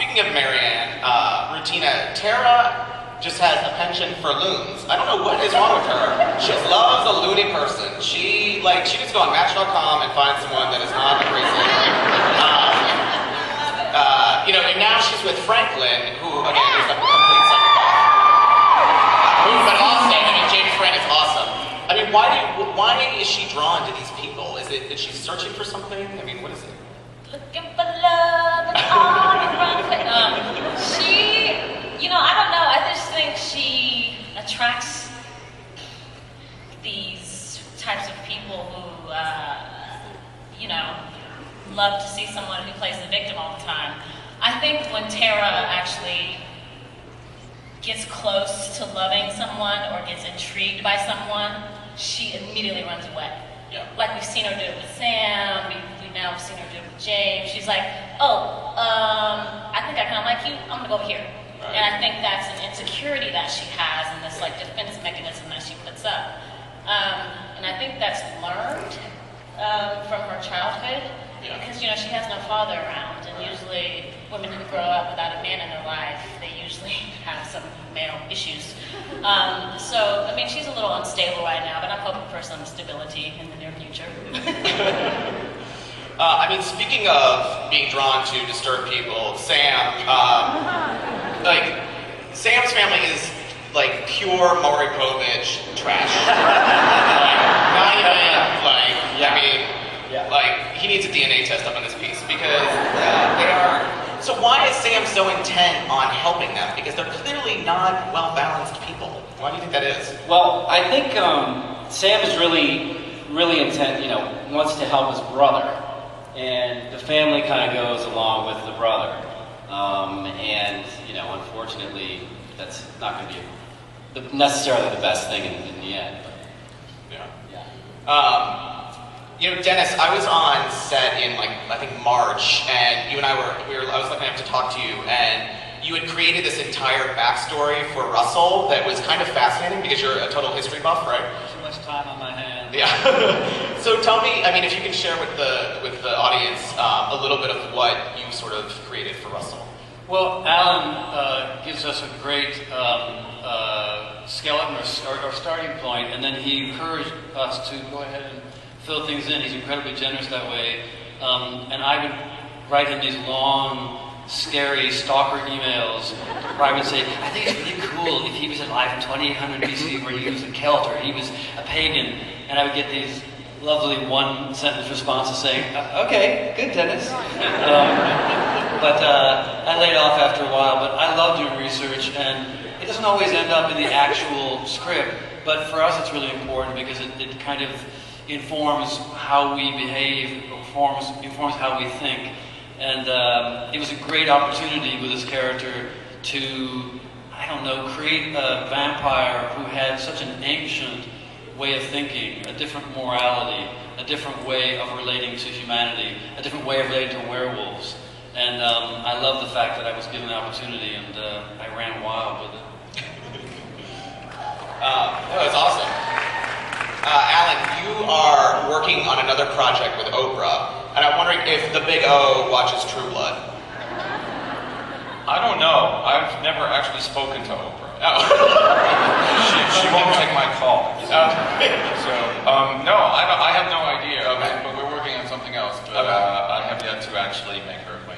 Speaking of Marianne, Rutina, Tara just has a penchant for loons. I don't know what is wrong with her. She just loves a loony person. She just go on Match.com and find someone that is not crazy. And now she's with Franklin, who again is a complete psychopath. But awesome. I mean, James Frank is awesome. I mean, why is she drawn to these people? Is she searching for something? I mean, what is it? Looking for love, it's on the run. I don't know. I just think she attracts these types of people who, love to see someone who plays the victim all the time. I think when Tara actually gets close to loving someone or gets intrigued by someone, she immediately runs away. Yeah. Like we've seen her do it with Sam, we've now seen her do it with James. She's like, I think I kind of like you, I'm gonna go over here. Right. And I think that's an insecurity that she has and this defense mechanism that she puts up. And I think that's learned from her childhood. Yeah. Because, she has no father around, and usually women who grow up without a man in their life, they usually have some male issues. She's a little unstable right now, but I'm hoping for some stability in the near future. Speaking of being drawn to disturb people, Sam, Sam's family is pure Maury Povich trash. He needs a DNA test up on this piece because they are. So why is Sam so intent on helping them? Because they're clearly not well-balanced people. Why do you think that is? Well, I think Sam is really, really intent, wants to help his brother. And the family kind of goes along with the brother. Unfortunately, that's not going to be necessarily the best thing in the end. But, Dennis, I was on set in I think March, and you and I I was lucky enough to talk to you, and you had created this entire backstory for Russell that was kind of fascinating because you're a total history buff, right? Too much time on my hands. Yeah. So tell me, if you can share with the audience a little bit of what you sort of created for Russell. Well, Alan gives us a great skeleton or starting point, and then he encouraged us to go ahead and fill things in. He's incredibly generous that way. And I would write him these long, scary stalker emails where I would say, I think it's really cool if he was alive in 2800 BC where he was a Celt or he was a pagan. And I would get these lovely one-sentence responses saying, okay, good, Dennis. But I laid off after a while, but I love doing research, and it doesn't always end up in the actual script, but for us it's really important because it kind of informs how we behave, informs how we think. And it was a great opportunity with this character to, create a vampire who had such an ancient way of thinking, a different morality, a different way of relating to humanity, a different way of relating to werewolves. And I love the fact that I was given the opportunity, and I ran wild with it. That was awesome. Alan, you are working on another project with Oprah, and I'm wondering if the Big O watches True Blood. I don't know. I've never actually spoken to Oprah. Oh. she won't take my call. No, I have no idea. Okay. But we're working on something else. But I have yet to actually make her acquaintance.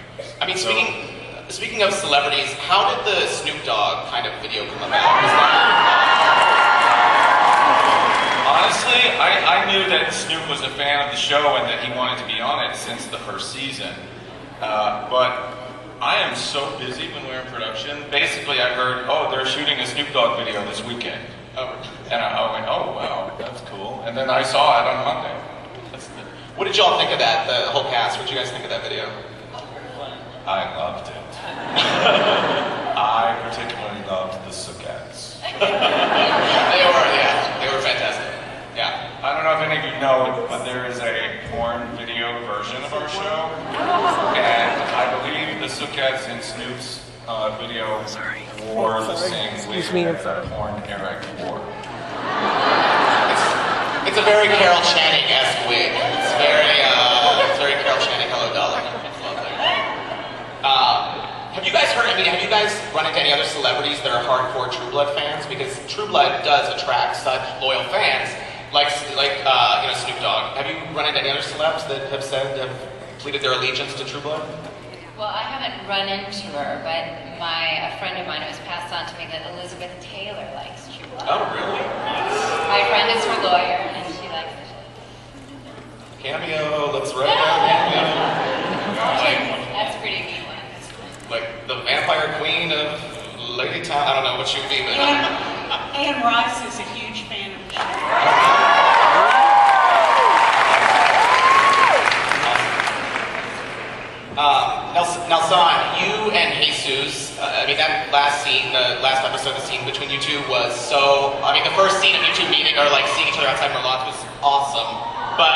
Speaking of celebrities, how did the Snoop Dogg kind of video come about? Honestly, I knew that Snoop was a fan of the show and that he wanted to be on it since the first season. But I am so busy when we're in production. Basically, I heard, they're shooting a Snoop Dogg video this weekend. And I went, oh, wow, that's cool. And then I saw it on Monday. What did y'all think of that, the whole cast? What did you guys think of that video? I loved it. I particularly loved the Sugettes. They were fantastic. Yeah. I don't know if any of you know it, but there is a porn video version of our show. And I believe the Sugettes in Snoop's video wore the same wig that porn era wore. It's a very Carol Channing-esque wig. It's very Carol Channing, hello, darling. It's lovely. Have you guys heard, I mean, have you guys run into any other celebrities that are hardcore True Blood fans? Because True Blood does attract such loyal fans, like Snoop Dogg. Have you run into any other celebs that have pleaded their allegiance to True Blood? Well, I haven't run into her, but a friend of mine was passed on to me that Elizabeth Taylor likes True Blood. Oh, really? My friend is her lawyer, and she likes it. Cameo, let's write down Cameo. That's a pretty neat one. Like the vampire queen of Lady Town. I don't know what she would be, but Anne Rice is a huge fan of the show. Nelson, you and Jesus, I mean, that last scene, the last episode, the scene between you two was so, I mean, the first scene of you two meeting, or like seeing each other outside Merlot was awesome. But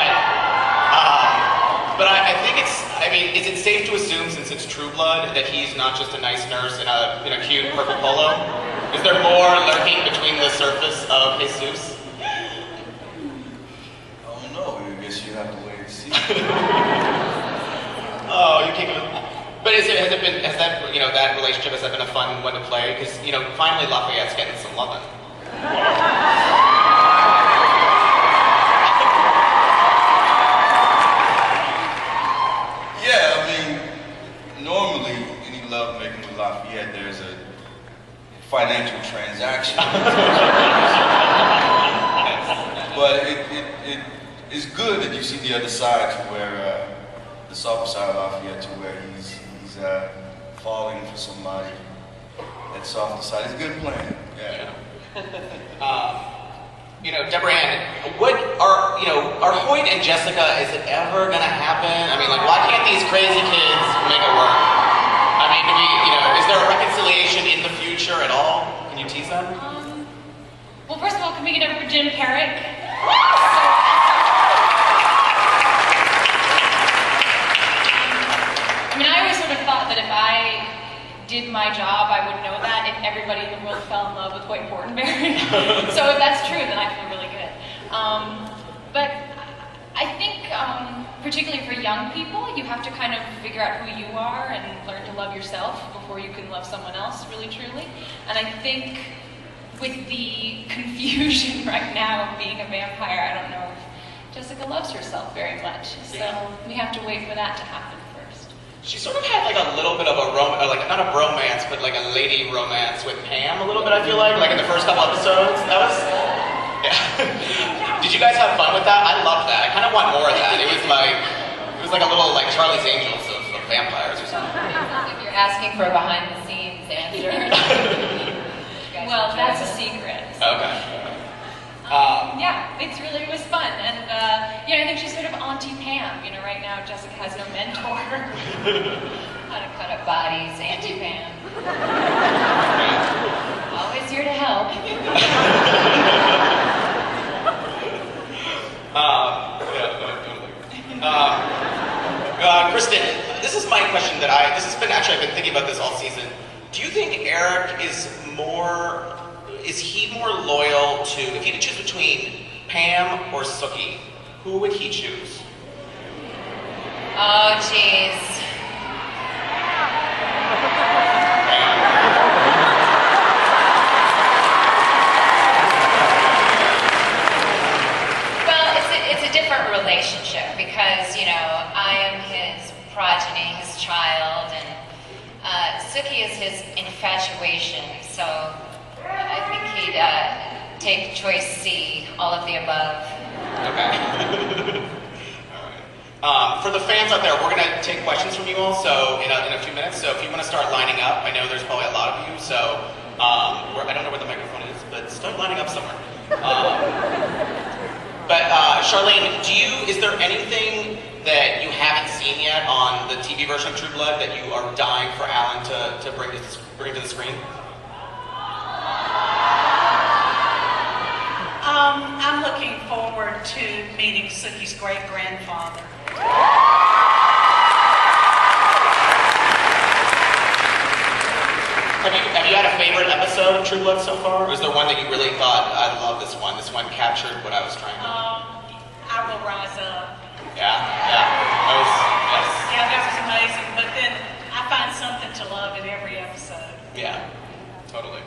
I think I mean, is it safe to assume, since it's True Blood, that he's not just a nice nurse in a cute purple polo? Is there more lurking between the surface of Jesus? I don't know. I guess you have to wait and see. Oh, you can't. But has that that relationship, has that been a fun one to play? Because finally Lafayette's getting some loving. Yeah, I mean, normally any love making with Lafayette, there's a financial transaction. But it is good that you see the other side, to where the softer side of Lafayette, to where he's falling for somebody. That softer side is a good plan. Yeah. Deborah Ann, are Hoyt and Jessica, is it ever gonna happen? I mean, like, why can't these crazy kids make it work? I mean, is there a reconciliation in the future at all? Can you tease them? Well, first of all, can we get over for Jim Perrick? I mean, I always sort of thought that if I did my job, I would know that if everybody in the world fell in love with Hoyt Fortenberry. So if that's true, then I feel really good. But I think, particularly for young people, you have to kind of figure out who you are and learn to love yourself before you can love someone else, really, truly. And I think with the confusion right now of being a vampire, I don't know if Jessica loves herself very much. So we have to wait for that to happen first. She sort of had like a little bit of a not a bromance, but like a lady romance with Pam a little bit, I feel like in the first couple episodes. That was, yeah. Did you guys have fun with that? I loved that. I kind of want more of that. It was like a little like Charlie's Angels of vampires or something. If you're asking for a behind the scenes answer. Well, that's a secret. Okay. Yeah, it was fun, and I think she's sort of Auntie Pam. Right now Jessica has no mentor. How to cut up bodies, Auntie Pam. Always here to help. Kristen, this is my question I've been thinking about this all season. Do you think Eric is more loyal to, if he had to choose between Pam or Sookie, who would he choose? Oh, jeez. Well, it's a different relationship because, I am his progeny, his child, and Sookie is his infatuation, so I think he'd take choice C, all of the above. Okay. All right. For the fans out there, we're going to take questions from you all. So in a few minutes. So if you want to start lining up, I know there's probably a lot of you. So I don't know where the microphone is, but start lining up somewhere. But Charlene, is there anything that you haven't seen yet on the TV version of True Blood that you are dying for Alan to bring to the screen? I'm looking forward to meeting Sookie's great-grandfather. Have you had a favorite episode of True Blood so far? Or is there one that you really thought, I love this one? This one captured what I was trying to... I Will Rise Up. Yeah. That was, yes. Yeah, that was amazing. But then I find something to love in every episode. Yeah, totally.